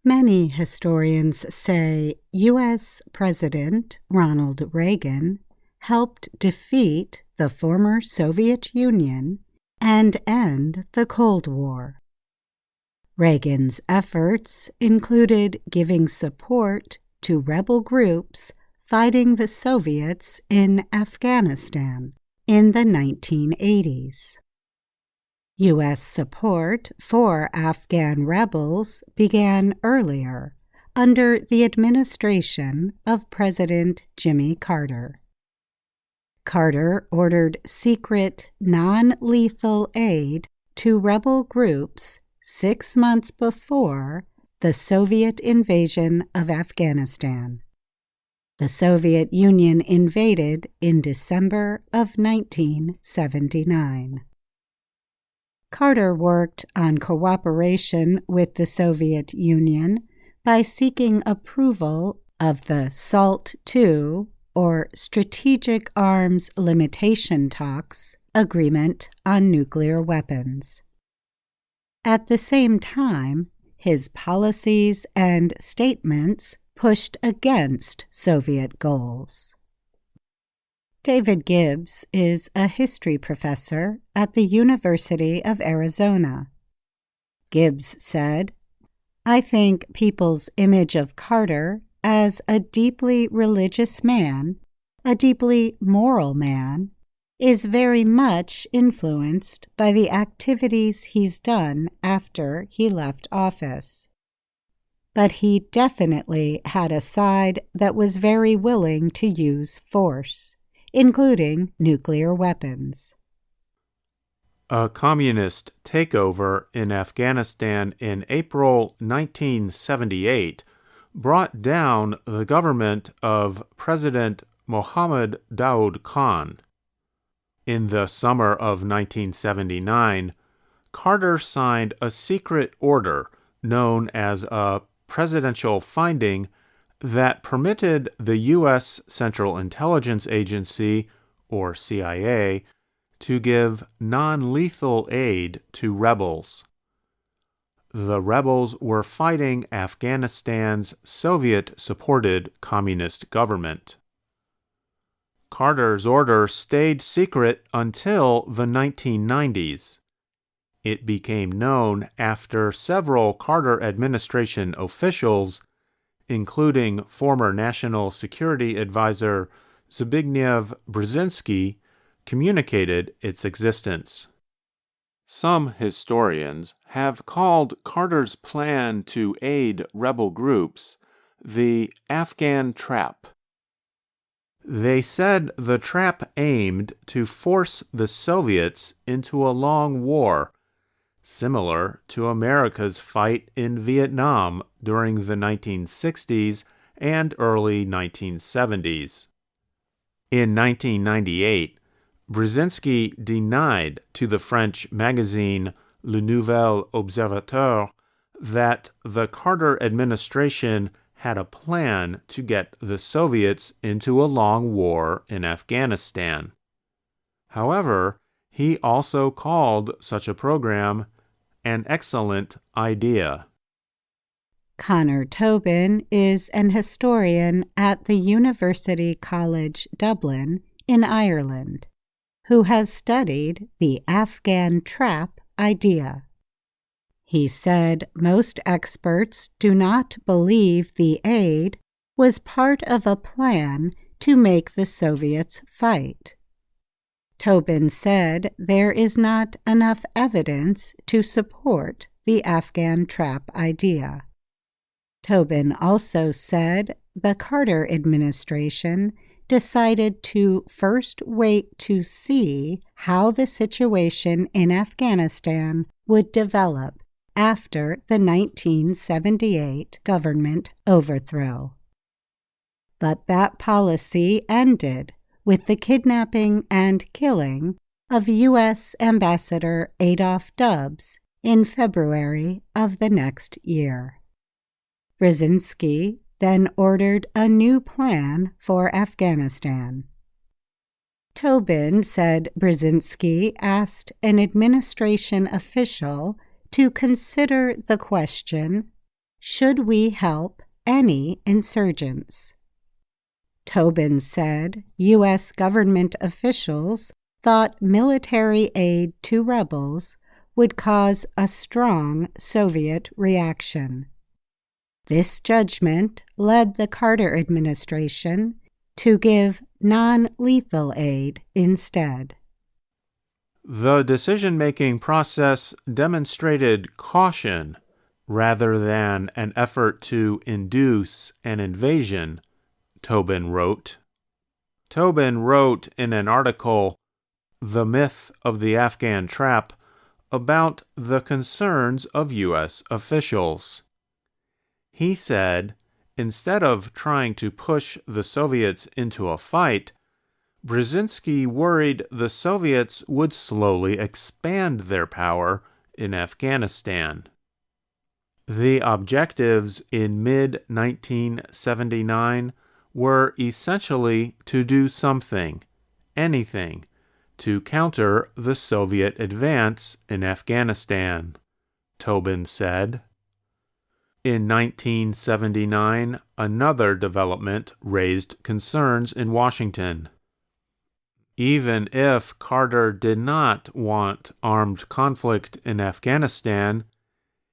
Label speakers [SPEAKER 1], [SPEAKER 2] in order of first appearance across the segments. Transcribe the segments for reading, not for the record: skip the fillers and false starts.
[SPEAKER 1] Many historians say U.S. President Ronald Reagan helped defeat the former Soviet Union and end the Cold War. Reagan's efforts included giving support to rebel groups fighting the Soviets in Afghanistan in the 1980s. U.S. support for Afghan rebels began earlier, under the administration of President Jimmy Carter. Carter ordered secret, non-lethal aid to rebel groups 6 months before the Soviet invasion of Afghanistan. The Soviet Union invaded in December of 1979. Carter worked on cooperation with the Soviet Union by seeking approval of the SALT II, or Strategic Arms Limitation Talks, agreement on nuclear weapons. At the same time, his policies and statements pushed against Soviet goals. David Gibbs is a history professor at the University of Arizona. Gibbs said, "I think people's image of Carter as a deeply religious man, a deeply moral man, is very much influenced by the activities he's done after he left office. But he definitely had a side that was very willing to use force, including nuclear weapons."
[SPEAKER 2] A communist takeover in Afghanistan in April 1978 brought down the government of President Mohammed Daoud Khan. In the summer of 1979, Carter signed a secret order known as a presidential finding that permitted the U.S. Central Intelligence Agency, or CIA, to give non-lethal aid to rebels. The rebels were fighting Afghanistan's Soviet-supported communist government. Carter's order stayed secret until the 1990s. It became known after several Carter administration officials, including former National Security Advisor Zbigniew Brzezinski, communicated its existence. Some historians have called Carter's plan to aid rebel groups the Afghan trap. They said the trap aimed to force the Soviets into a long war, similar to America's fight in Vietnam during the 1960s and early 1970s. In 1998, Brzezinski denied to the French magazine Le Nouvel Observateur that the Carter administration had a plan to get the Soviets into a long war in Afghanistan. However, he also called such a program an excellent idea.
[SPEAKER 1] Connor Tobin is an historian at the University College Dublin in Ireland, who has studied the Afghan trap idea. He said most experts do not believe the aid was part of a plan to make the Soviets fight. Tobin said there is not enough evidence to support the Afghan trap idea. Tobin also said the Carter administration decided to first wait to see how the situation in Afghanistan would develop after the 1978 government overthrow. But that policy ended with the kidnapping and killing of U.S. Ambassador Adolph Dubs in February of the next year. Brzezinski then ordered a new plan for Afghanistan. Tobin said Brzezinski asked an administration official to consider the question, Should we help any insurgents? Tobin said U.S. government officials thought military aid to rebels would cause a strong Soviet reaction. This judgment led the Carter administration to give non-lethal aid instead.
[SPEAKER 2] The decision-making process demonstrated caution rather than an effort to induce an invasion, Tobin wrote. Tobin wrote in an article, The Myth of the Afghan Trap, about the concerns of U.S. officials. He said, instead of trying to push the Soviets into a fight, Brzezinski worried the Soviets would slowly expand their power in Afghanistan. The objectives in mid-1979 were essentially to do something, anything, to counter the Soviet advance in Afghanistan, Tobin said. In 1979, another development raised concerns in Washington. Even if Carter did not want armed conflict in Afghanistan,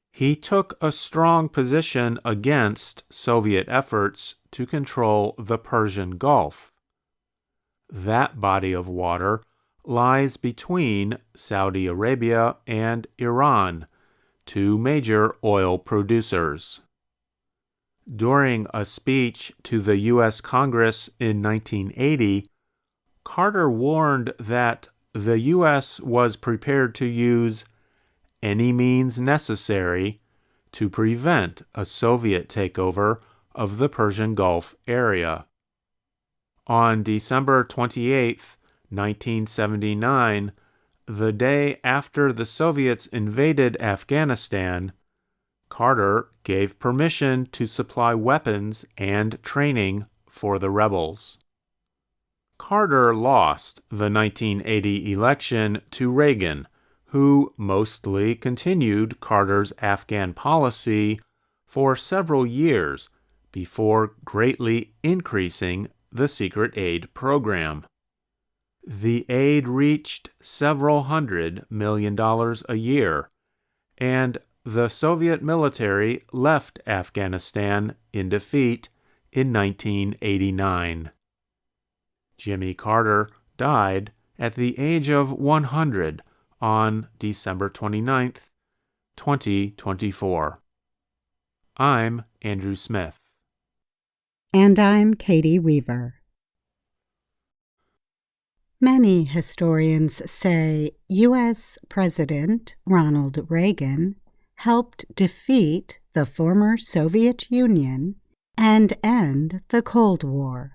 [SPEAKER 2] he took a strong position against Soviet efforts to control the Persian Gulf. That body of water lies between Saudi Arabia and Iran, two major oil producers. During a speech to the U.S. Congress in 1980, Carter warned that the U.S. was prepared to use any means necessary to prevent a Soviet takeover of the Persian Gulf area. On December 28, 1979, the day after the Soviets invaded Afghanistan, Carter gave permission to supply weapons and training for the rebels. Carter lost the 1980 election to Reagan, who mostly continued Carter's Afghan policy for several years before greatly increasing the secret aid program. The aid reached several $100 million a year, and the Soviet military left Afghanistan in defeat in 1989. Jimmy Carter died at the age of 100 on December 29, 2024. I'm Andrew Smith.
[SPEAKER 1] And I'm Katie Weaver. Many historians say U.S. President Ronald Reagan helped defeat the former Soviet Union and end the Cold War.